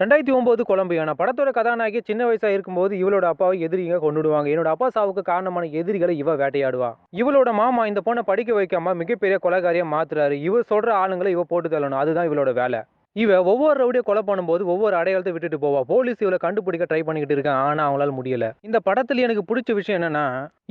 2009 கொலம்பியானா படத்தோட கதாநாயகி சின்ன வயசா இருக்கும்போது இவளோட அப்பாவை எதிரிங்க கொன்னுடுவாங்க. என்னோட அப்பா சாவுக்கு காரணமான எதிரிகளை இவ வேட்டையாடுவா. இவளோட மாமா இந்த பொண்ணை படிக்க வைக்காம மிகப்பெரிய கொலைகாரியா மாத்துறாரு. இவ சொல்ற ஆளுங்களை இவ போட்டு தள்ளணும். அதுதான் இவளோட வேலை. இவ ஒவ்வொரு ரவுடியை கொலை பண்ணும்போது ஒவ்வொரு அடையாளத்தை விட்டுட்டு போவா. போலீஸ் இவளை கண்டுபிடிக்க ட்ரை பண்ணிக்கிட்டு இருக்காங்க. ஆனா அவங்களால முடியல. இந்த படத்துல எனக்கு பிடிச்ச விஷயம் என்னன்னா,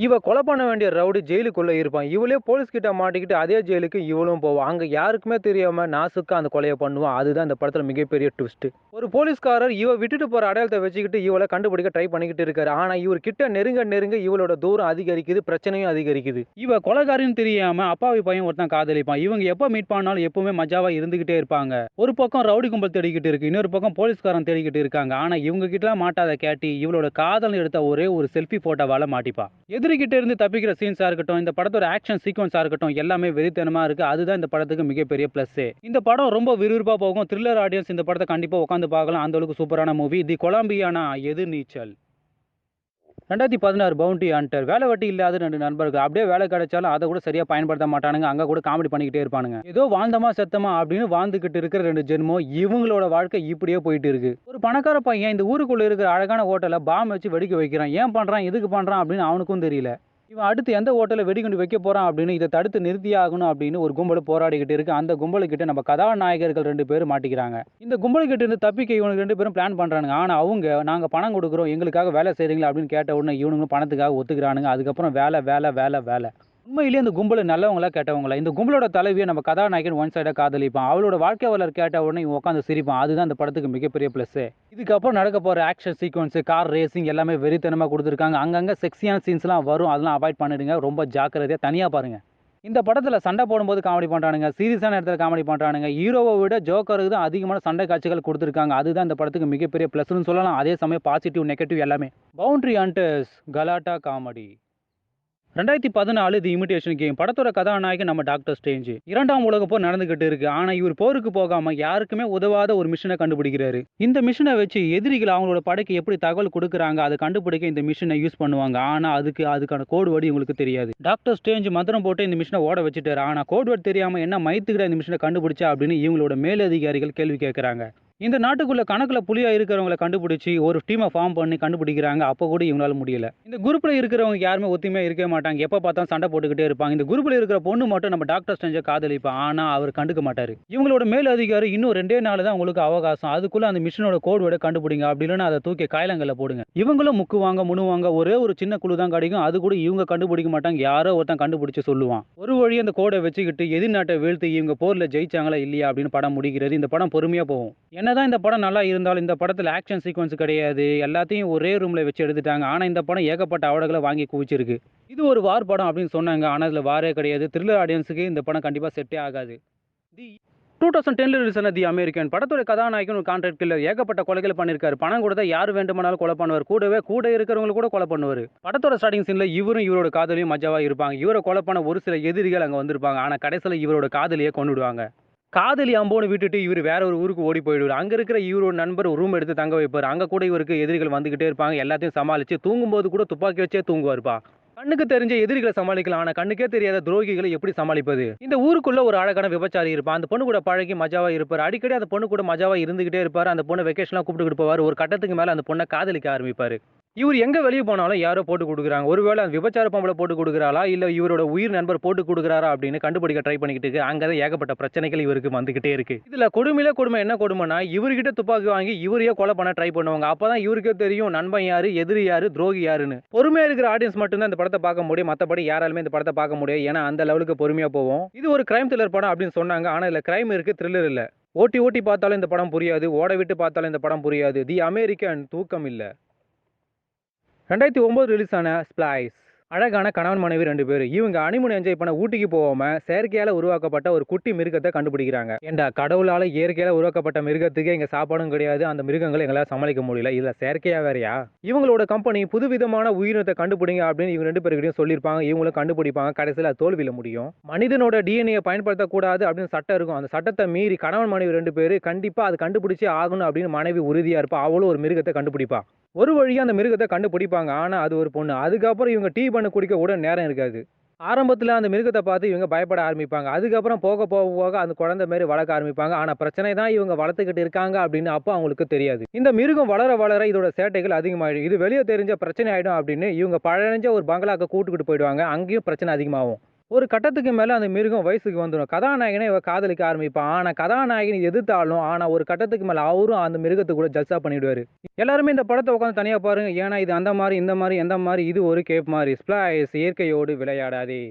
இவ கொலை பண்ண வேண்டிய ரவுடி ஜெயிலுக்குள்ள இருப்பான். இவளே போலீஸ் கிட்ட மாட்டிக்கிட்டு அதே ஜெயிலுக்கு இவளும் போவா. அங்க யாருக்குமே தெரியாம நாசுக்கா அந்த கொலையை பண்ணுவான். அதுதான் இந்த படத்துல மிகப்பெரிய ட்விஸ்ட். ஒரு போலீஸ்காரர் இவ விட்டுட்டு போற அடையாளத்தை வச்சுக்கிட்டு இவளை கண்டுபிடிக்க ட்ரை பண்ணிக்கிட்டு இருக்காரு. ஆனா இவர் கிட்ட நெருங்க நெருங்க இவளோட தூரம் அதிகரிக்குது, பிரச்சனையும் அதிகரிக்குது. இவ கொலைகாரின்னு தெரியாம அப்பாவி பையன் ஒருத்தன் காதலிப்பான். இவங்க எப்ப மீட் பண்ணாலும் எப்பவுமே மஜாவா இருந்துகிட்டே இருப்பாங்க. ஒரு பக்கம் ரவுடி கும்பல் தேடிக்கிட்டு இருக்கு, இன்னொரு பக்கம் போலீஸ்காரன் தேடிக்கிட்டு இருக்காங்க. ஆனா இவங்க கிட்ட மாட்டாத கேட்டி இவளோட காதல் எடுத்த ஒரே ஒரு செல்ஃபி போட்டோவால மாட்டிப்பா. எதிரிகிட்ட இருந்து தப்பிக்கிற சீன்ஸா இருக்கட்டும், இந்த படத்தோட ஆக்ஷன் சீக்வன்ஸா இருக்கட்டும், எல்லாமே வெறித்தனமா இருக்கு. அதுதான் இந்த படத்துக்கு மிகப்பெரிய பிளஸ். இந்த படம் ரொம்ப விறுவிறுப்பா போகும். த்ரில்லர் ஆடியன்ஸ் இந்த படத்தை கண்டிப்பா உட்காந்து பார்க்கலாம். அந்த அளவுக்கு சூப்பரான movie the Colombiana Ethirneechal. 2016 bounty hunter. வேலை வெட்டி இல்லாத 2 நண்பர்கள். அப்படியே வேலை கிடைச்சாலும் அதை கூட சரியா பயன்படுத்த மாட்டானுங்க. அங்க கூட காமெடி பண்ணிக்கிட்டே இருப்பானுங்க. ஏதோ வாழ்ந்தமா செத்தமா அப்படின்னு வாழ்ந்துகிட்டு இருக்கிற 2 ஜென்மம். இவங்களோட வாழ்க்கை இப்படியே போயிட்டு இருக்கு. ஒரு பணக்கார பையன் இந்த ஊருக்குள்ள இருக்கிற அழகான ஹோட்டல பாம் வச்சு வெடிக்க வைக்கிறான். ஏன் பண்றான், எதுக்கு பண்றான் அப்படின்னு அவனுக்கும் தெரியல. இவன் அடுத்து எந்த ஹோட்டல்ல வெடிகுண்டு வைக்க போறான் அப்படின்னு இதை தடுத்து நிறுத்தியே ஆகணும் அப்படின்னு ஒரு கும்பல் போராடிக்கிட்டு இருக்கு. அந்த கும்பலுக்கிட்ட நம்ம கதாநாயகர்கள் 2 பேரும் மாட்டிக்கிறாங்க. இந்த கும்பலுக்கிட்ட இருந்து தப்பிக்க இவனுக்கு 2 பேரும் பிளான் பண்றானுங்க. ஆனா அவங்க நாங்க பணம் கொடுக்குறோம், எங்களுக்காக வேலை செய்றீங்களா அப்படின்னு கேட்ட உடனே இவனுங்களும் பணத்துக்காக ஒத்துக்கிறானுங்க. அதுக்கப்புறம் வேலை வேலை வேலை வேலை. உண்மையிலேயே இந்த கும்பல் நல்லவங்களா கெட்டவங்களா? இந்த கும்பலோட தலைவியை நம்ம கதாநாயகன் ஒன் சைடா காதலிப்பான். அவளோட வாழ்க்கை வரலாறு கேட்ட உடனே இவன் உட்காந்து சிரிப்பான். அதுதான் இந்த படத்துக்கு மிகப்பெரிய பிளஸ். இதுக்கப்புறம் நடக்க போற ஆக்ஷன் சீக்வன்ஸ், கார் ரேசிங் எல்லாமே வெறித்தனமா கொடுத்துருக்காங்க. அங்கங்க செக்ஸியான சீன்ஸ்லாம் வரும். அதெல்லாம் அவாய்ட் பண்ணிடுங்க. ரொம்ப ஜாக்கிரதையா தனியா பாருங்க. இந்த படத்துல சண்டை போடும்போது காமெடி பண்றானுங்க, சீரியஸான இடத்துல காமெடி பண்றானுங்க. ஹீரோவை விட ஜோக்கருக்கு தான் அதிகமான சண்டை காட்சிகள் கொடுத்துருக்காங்க. அதுதான் இந்த படத்துக்கு மிகப்பெரிய பிளஸ்னு சொல்லலாம். அதே சமயம் பாசிட்டிவ் நெகட்டிவ் எல்லாமே. பவுண்டரி ஹண்டர்ஸ் கலாட்டா காமெடி. 2014 தி இமிடேஷன் கேம். படத்தோட கதாநாயகன் நம்ம டாக்டர் ஸ்ட்ரேஞ்ச். 2ஆம் உலக போர் நடந்துகிட்டு இருக்கு. ஆனா இவர் போருக்கு போகாம யாருக்குமே உதவாத ஒரு மிஷனை கண்டுபிடிக்கிறாரு. இந்த மிஷனை வச்சு எதிரிகள் அவங்களோட படைக்கு எப்படி தகவல் கொடுக்குறாங்க அதை கண்டுபிடிக்க இந்த மிஷனை யூஸ் பண்ணுவாங்க. ஆனா அதுக்கான கோட் வேர்டு இவங்களுக்கு தெரியாது. டாக்டர் ஸ்ட்ரேஞ்ச் மந்திரம் போட்டு இந்த மிஷனை ஓட வச்சுட்டாரு. ஆனா கோட் வேர்டு தெரியாம என்ன மைத்துக்கிட்ட இந்த மிஷனை கண்டுபிடிச்சா அப்படின்னு இவங்களோட மேலதிகாரிகள் கேள்வி கேட்கறாங்க. இந்த நாட்டுக்குள்ள கணக்குல புலியா இருக்கிறவங்களை கண்டுபிடிச்சு ஒரு டீமை ஃபார்ம் பண்ணி கண்டுபிடிக்கிறாங்க. அப்போ கூட இவங்களால முடியல. இந்த குரூப்ல இருக்கிறவங்க யாருமே ஒத்துமையா இருக்கவே மாட்டாங்க. எப்ப பார்த்தாலும் சண்டை போட்டுக்கிட்டே இருப்பாங்க. இந்த குரூப்ல இருக்கிற பொண்ணு மட்டும் நம்ம டாக்டர் ஸ்ட்ரேஞ்ச காதலிப்பா. ஆனா அவர் கண்டுக்க மாட்டாரு. இவங்களோட மேல் அதிகாரி இன்னும் 2 நாள் தான் உங்களுக்கு அவகாசம். அதுக்குள்ள அந்த மிஷனோட கோட் வேர்டை கண்டுபிடிங்க. அப்படி இல்லைன்னா அதை தூக்கி காயலங்கள்ல போடுங்க. இவங்களும் முக்குவாங்க முணுவாங்க. ஒரே ஒரு சின்ன குழு தான் கிடைக்கும். அது கூட இவங்க கண்டுபிடிக்க மாட்டாங்க. யாரோ ஒருத்தன் கண்டுபிடிச்சு சொல்லுவான். ஒரு வழி அந்த கோடை வச்சுக்கிட்டு எதிர்நாட்டை வீழ்த்தி இவங்க போர்ல ஜெயிச்சாங்களா இல்லையா அப்படின்னு படம் முடிகிறது. இந்த படம் பொறுமையா போகும். என்னதான் இந்த படம் நல்லா இருந்தாலும் இந்த படத்துல ஆக்ஷன் சீக்வன்ஸ் கிடையாது. எல்லாத்தையும் ஒரே ரூம்ல வச்சு எடுத்துட்டாங்க. ஆனா இந்த படம் ஏகப்பட்ட அவார்டுகளை வாங்கி குவிச்சிருக்கு. இது ஒரு வார் படம் அப்படின்னு சொன்னாங்க. ஆனா இதுல வாரே கிடையாது. த்ரில்லர் ஆடியன்ஸுக்கு இந்த படம் கண்டிப்பா செட்டே ஆகாது. தி 2010 ரிலீஸ் ஆன தி அமெரிக்கன். படத்தோட கதாநாயகன் ஒரு கான்ட்ராக்ட் கில்லர். ஏகப்பட்ட கொலைகள் பண்ணிருக்காரு. பணம் கொடுத்தா யார் வேண்டுமானாலும் கொலை பண்ணுவார். கூட இருக்கிறவங்க கூட கொலை பண்ணுவாரு. படத்தோட ஸ்டார்டிங் சீன்ல இவரும் இவரோட காதலியும் மஜாவா இருப்பாங்க. இவரை கொலை பண்ண ஒரு சில எதிரிகள் அங்க வந்திருப்பாங்க. ஆனா கடைசியில இவரோட காதலியை கொன்னுடுவாங்க. காதலி அம்போன்னு விட்டுட்டு இவர் வேற ஒரு ஊருக்கு ஓடி போயிடுவார். அங்க இருக்கிற இவரோட நண்பர் ஒரு ரூம் எடுத்து தங்க வைப்பார். அங்க கூட இவருக்கு எதிரிகள் வந்துகிட்டே இருப்பாங்க. எல்லாத்தையும் சமாளிச்சு தூங்கும்போது கூட துப்பாக்கி வச்சே தூங்குவார்ப்பா. கண்ணுக்கு தெரிஞ்ச எதிரிகளை சமாளிக்கலாம். ஆனா கண்ணுக்கே தெரியாத துரோகிகளை எப்படி சமாளிப்பது? இந்த ஊருக்குள்ள ஒரு அழகான விபச்சாரி இருப்பான். அந்த பொண்ணு கூட பழகி மஜாவா இருப்பார். அடிக்கடி அந்த பொண்ணு கூட மஜாவா இருந்துகிட்டே இருப்பார். அந்த பொண்ணை வெக்கேஷன்லாம் கூப்பிட்டுக்கிட்டு போவார். ஒரு கட்டத்துக்கு மேல அந்த பொண்ணை காதலிக்க ஆரம்பிப்பாரு. இவர் எங்க வெளிய போனாலும் யாரோ போட்டு குடுக்குறாங்க. ஒருவேளை அந்த விபச்சார பொம்பள போட்டு குடுக்குறாளா? இல்ல இவரோட உயிர் நண்பர் போட்டு குடுக்குறாரா? அப்படின்னு கண்டுபிடிக்க ட்ரை பண்ணிக்கிட்டு இருக்கு. அங்க தான் ஏகப்பட்ட பிரச்சனைகள் இவருக்கு வந்துகிட்டே இருக்கு. இதுல கொடுமையிலே கொடுமை என்ன கொடுமைன்னா, இவர்கிட்ட துப்பாக்கி வாங்கி இவரையே கொலை பண்ண ட்ரை பண்ணுவாங்க. அப்பதான் இவருக்கே தெரியும் நண்பன் யாரு, எதிரி யாரு, துரோகி யாருன்னு. பொறுமையா இருக்கிற ஆடியன்ஸ் மட்டும் தான் இந்த படத்த பார்க்க முடியும். மத்தபடி யாராலுமே இந்த படத்த பார்க்க முடியாது. ஏன்னா அந்த லெவலுக்கு பொறுமையா போவும். இது ஒரு கிரைம் த்ரில்லர் படம் அப்படின்னு சொன்னாங்க. ஆனா இதுல கிரைம் இருக்கு, த்ரில்லர் இல்ல. ஓட்டி ஓட்டி பார்த்தாலும் இந்த படம் புரியாது. ஓட விட்டு பார்த்தாலும் இந்த படம் புரியாது. தி அமெரிக்கன் தூக்கம் இல்ல. 2009 ரிலீஸ் ஆன ஸ்ப்ளைஸ். அழகான கணவன் மனைவி 2 பேரு. இவங்க ஹனிமூன் என்ஜாய் பண்ண ஊட்டிக்கு போகாம செயற்கையால உருவாக்கப்பட்ட ஒரு குட்டி மிருகத்தை கண்டுபிடிக்கிறாங்க. ஏண்டா கடவுளால இயற்கையால உருவாக்கப்பட்ட மிருகத்துக்கு இங்க சாப்பாடும் கிடையாது. அந்த மிருகங்களை எங்களால சமாளிக்க முடியல. இதுல செயற்கையா வேறயா? இவங்களோட கம்பெனி புதுவிதமான உயிரினத்தை கண்டுபிடிங்க அப்படின்னு இவங்க 2 பேர்கிட்டயும் சொல்லியிருப்பாங்க. இவங்களும் கண்டுபிடிப்பாங்க. கடைசியில தோல்வியில முடியும். மனிதனோட டிஎன்ஏ பயன்படுத்தக்கூடாது அப்படின்னு சட்டம் இருக்கும். அந்த சட்டத்தை மீறி கணவன் மனைவி 2 பேரு கண்டிப்பா அது கண்டுபிடிச்சே ஆகணும் அப்படின்னு மனைவி உறுதியா இருப்பா. அவளும் ஒரு மிருகத்தை கண்டுபிடிப்பா. ஒரு வழியா அந்த மிருகத்தை கண்டுபிடிப்பாங்க. ஆனா அது ஒரு பொண்ணு. அதுக்கப்புறம் இவங்க டீ பண்ண குடிக்க கூட நேரம் இருக்காது. ஆரம்பத்துல அந்த மிருகத்த பார்த்து இவங்க பயப்பட ஆரம்பிப்பாங்க. அதுக்கப்புறம் போக, போக, போக அந்த குழந்தை மாரி வளர்க்க ஆரம்பிப்பாங்க. ஆனா பிரச்சனை தான் இவங்க வளர்த்துக்கிட்டு இருக்காங்க அப்படின்னு அப்ப அவங்களுக்கு தெரியாது. இந்த மிருகம் வளர, வளர இதோட சேட்டைகள் அதிகமாயிடும். இது வெளிய தெரிஞ்சா பிரச்சனை ஆயிடும் அப்படின்னு இவங்க பழஞ்ச ஒரு பங்களாக்கு கூட்டுக்கிட்டு போயிடுவாங்க. அங்கேயும் பிரச்சனை அதிகமாகும். ஒரு கட்டத்துக்கு மேல அந்த மிருகம் வயசுக்கு வந்துரும். கதாநாயகன இவ காதலிக்க ஆரம்பிப்பான். ஆனா கதாநாயகன் எதிர்த்தாலும், ஆனா ஒரு கட்டத்துக்கு மேல அவரும் அந்த மிருகத்த கூட ஜல்சா பண்ணிடுவாரு. எல்லாருமே இந்த படத்த உட்கார்ந்து தனியா பாருங்க. ஏன்னா இது அந்த மாரி, இந்த மாரி, எந்த மாரி இது ஒரு கேப் மாரி. ஸ்ப்ளைஸ் இயற்கையோடு விளையாடாதே!